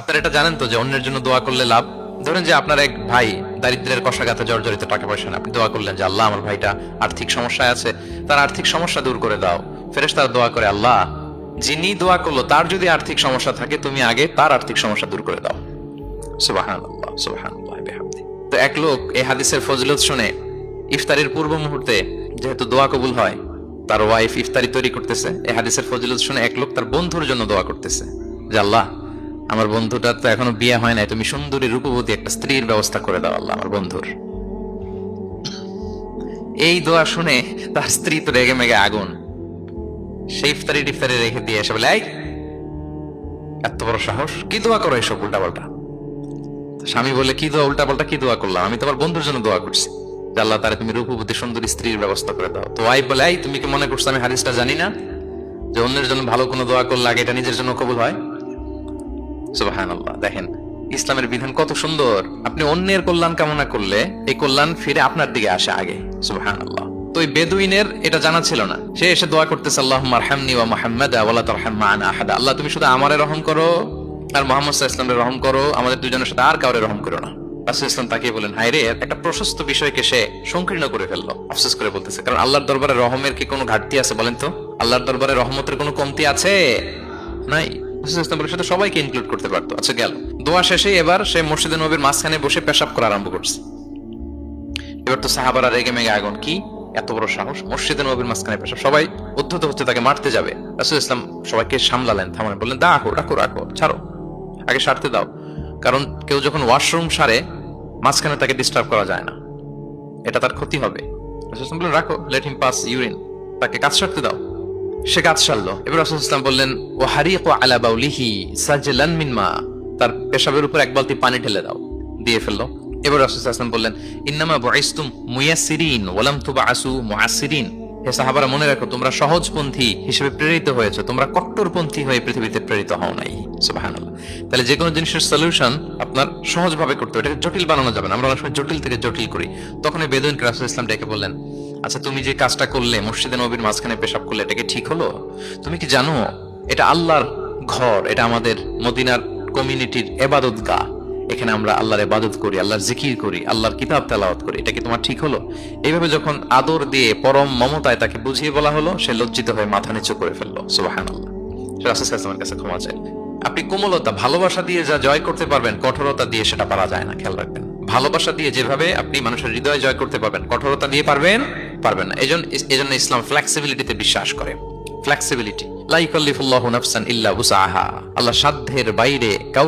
আপনারা এটা জানেন তো যে অন্যের জন্য দোয়া করলে লাভ। ধরেন যে আপনার এক ভাই দারিদ্র্যের কষাঘাতে জর্জরিত, টাকা পয়সা না, আপনি দোয়া করলেন যে আল্লাহ আমার ভাইটা আর্থিক সমস্যায় আছে, তার আর্থিক সমস্যা দূর করে দাও। ফেরেশতারা দোয়া করে, আল্লাহ যিনি দোয়া করলো তার যদি আর্থিক সমস্যা থাকে তুমি আগে তার আর্থিক সমস্যা দূর করে দাও। সুবহানাল্লাহ সুবহানাল্লাহ বিহামদি। তো এক লোক এই হাদিসের ফজিলত শুনে ইফতারির পূর্ব মুহূর্তে, যেহেতু দোয়া কবুল হয়, তার ওয়াইফ ইফতারি তৈরি করতেছে, এই হাদিসের ফজিলত শুনে এক লোক তার বন্ধুর জন্য দোয়া করতেছে যে আল্লাহ আমার বন্ধুটার তো এখনো বিয়ে হয় নাই, তুমি সুন্দরী রূপবতী একটা স্ত্রীর ব্যবস্থা করে দাও আল্লাহ আমার বন্ধুর। এই দোয়া শুনে তার স্ত্রী তো রেগে মেগে আগুন, সেই ইফতারি টিফতারি রেখে দিয়ে এসে বলে, এই এত বড় সাহস, কি দোয়া করো এসব উল্টাপাল্টা। স্বামী বলে, কি দোয়া উল্টাপাল্টা, কি দোয়া করলাম, আমি তোমার বন্ধুর জন্য দোয়া করছি যে আল্লাহ তারে তুমি রূপবতী সুন্দরী স্ত্রীর ব্যবস্থা করে দাও। তো ওয়াইফ বলে, এই তুমি কি মনে করছো আমি হাদিসটা জানি না যে অন্যের জন্য ভালো কোনো দোয়া করলে আগে এটা নিজের জন্য কবুল হয়? সুবহানাল্লাহ। দেখেন ইসলামের বিধান কত সুন্দর। আপনি অন্যের কল্যাণ কামনা করলে এই কল্যাণ ফিরে আপনার দিকে আসে আগে। সুবহানাল্লাহ। তো এই বেদুইনের এটা জানা ছিল না, সে এসে দোয়া করতেছে, আল্লাহুম্মা আরহামনি ওয়া মুহাম্মাদা ওয়া লা তারহাম মা'ানা আহাদা। আল্লাহ তুমি শুধু আমারে রহম করো আর মুহাম্মদ সাল্লাল্লাহু আলাইহি ওয়াসাল্লামের রহম করো, আমাদের দুজনের সাথে আর কাউরে রহম করো না। রাসূল ইসলাম তাকিয়ে বলেন, হায় রে, একটা প্রশস্ত বিষয়কে সে সংকীর্ণ করে ফেললো। আফসোস করে বলতেছে, কারণ আল্লাহর দরবারে রহমের কি কোনো ঘাটতি আছে বলেন তো? আল্লাহর দরবারে রহমতের কোনো কমতি আছে? নাই। সাথে সবাইকে ইনক্লুড করতে পারতো। আচ্ছা গেল, দোয়া শেষে এবার সে মসজিদে নবীর মাঝখানে বসে পেশাব করা আরম্ভ করছে। এবার তো সাহাবারা রেগে মেগে আগুন, কি এত বড় সাহস, মসজিদে নবীর মাঝখানে পেশাব, সবাই উদ্ধত হচ্ছে তাকে মারতে যাবে। রাসূল ইসলাম সবাইকে সামলালেন, থামালেন, বললেন, রাখো রাখো রাখো, ছাড়ো, আগে সারতে দাও। কারণ কেউ যখন ওয়াশরুম সারে মাঝখানে তাকে ডিস্টার্ব করা যায় না, এটা তার ক্ষতি হবে। রাসূল ইসলাম বললেন, রাখো, লেট হিম পাস ইউরিন, তাকে কাজ সারতে দাও। সে কাজ সারলো। এবার রাসূল ইসলাম বললেন, ও হারিকু আলা বাউলিহি সাজলান মিন মা, তার পেশাবের উপর এক বালতি পানি ঢেলে দাও, দিয়ে ফেললো। এবার রাসূল সাল্লাল্লাহু আলাইহি ওয়াসাল্লাম বললেন, ইন্নামা বুইসতুম মুয়াসসিরিন ওয়া লাম তুবআসু মুআসসিরিন। হে সাহাবারা, মনে রাখো তোমরা সহজপন্থী হিসেবে প্রেরিত হয়েছে, তোমরা কট্টরপন্থী হয়ে পৃথিবীতে প্রেরিত হও নাই। সুবহানাল্লাহ। তাহলে যে কোনো জিনিসের সলিউশন আপনার সহজভাবে করতে হবে, এটাকে জটিল বানানো যাবে না। আমরা অনেক সময় জটিল থেকে জটিল করি। তখন এই বেদুইনকে রাসূল ইসলাম ডেকে বললেন, আচ্ছা তুমি যে কাজটা করলে, মসজিদে নবীর মাঝখানে পেশাব করলে, এটা কি ঠিক হলো? তুমি কি জানো এটা আল্লাহর ঘর, এটা আমাদের মদিনার কমিউনিটির ইবাদতগাহ, এখানে আমরা আল্লাহর ইবাদত করি, আল্লাহর জিকির করি, আল্লাহর কিতাব তেলাওয়াত করি, এটা কি তোমার ঠিক হলো? এইভাবে যখন আদর দিয়ে পরম মমতায় তাকে বুঝিয়ে বলা হলো, সে লজ্জিত হয়ে মাথা নিচু করে ফেললো। সুবহানাল্লাহ। রাসূল সাল্লাল্লাহু আলাইহি ওয়াসাল্লামের কাছে ক্ষমা চাই। আপনি কোমলতা, ভালোবাসা দিয়ে যা জয় করতে পারবেন, কঠোরতা দিয়ে সেটা পারা যায় না, খেয়াল রাখবেন। ভালোবাসা দিয়ে যেভাবে আপনি মানুষের হৃদয় জয় করতে পারবেন, কঠোরতা দিয়ে পারবেন না। এজন্য ইসলাম ফ্লেক্সিবিলিটিতে বিশ্বাস করে। ফ্লেক্সিবিলিটি, লা ইউকাল্লিফুল্লাহু নাফসান ইল্লা উসআহা। আল্লাহ সাধ্যের বাইরে